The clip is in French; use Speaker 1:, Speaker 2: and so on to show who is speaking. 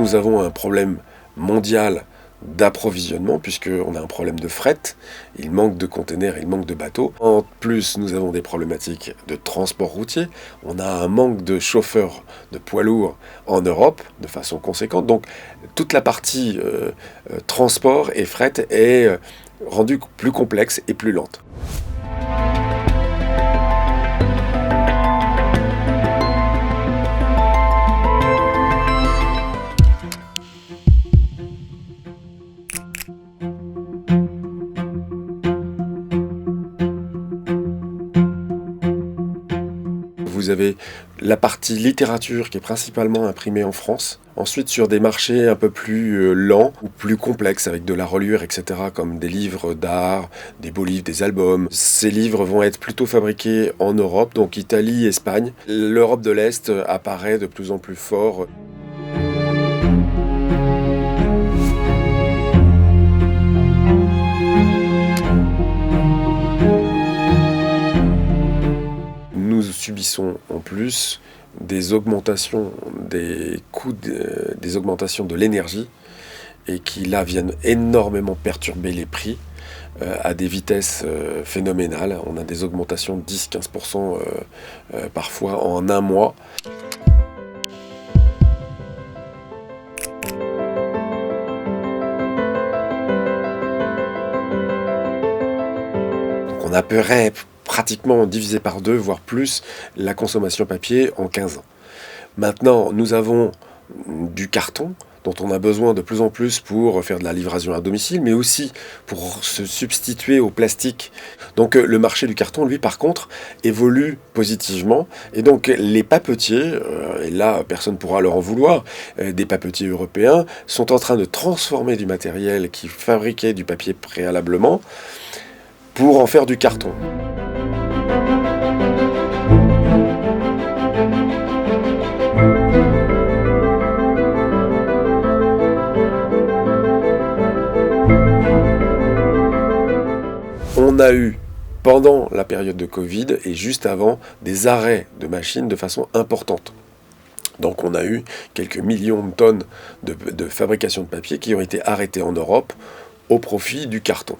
Speaker 1: nous avons un problème mondial d'approvisionnement, puisqu'on a un problème de fret, il manque de containers, il manque de bateaux. En plus, nous avons des problématiques de transport routier, on a un manque de chauffeurs de poids lourds en Europe de façon conséquente. Donc toute la partie transport et fret est rendue plus complexe et plus lente. Vous avez la partie littérature qui est principalement imprimée en France. Ensuite, sur des marchés un peu plus lents ou plus complexes, avec de la reliure, etc., comme des livres d'art, des beaux livres, des albums. Ces livres vont être plutôt fabriqués en Europe, donc Italie, Espagne. L'Europe de l'Est apparaît de plus en plus fort. Nous subissons en plus des augmentations des coûts, des augmentations de l'énergie, et qui là viennent énormément perturber les prix à des vitesses phénoménales. On a des augmentations de 10-15% parfois en un mois. Donc on appellerait pratiquement divisé par 2, voire plus, la consommation papier en 15 ans. Maintenant, nous avons du carton, dont on a besoin de plus en plus pour faire de la livraison à domicile, mais aussi pour se substituer au plastique. Donc le marché du carton, lui, par contre, évolue positivement. Et donc les papetiers, et là, personne ne pourra leur en vouloir, des papetiers européens, sont en train de transformer du matériel qui fabriquait du papier préalablement pour en faire du carton. On a eu, pendant la période de Covid et juste avant, des arrêts de machines de façon importante. Donc on a eu quelques millions de tonnes de fabrication de papier qui ont été arrêtées en Europe au profit du carton.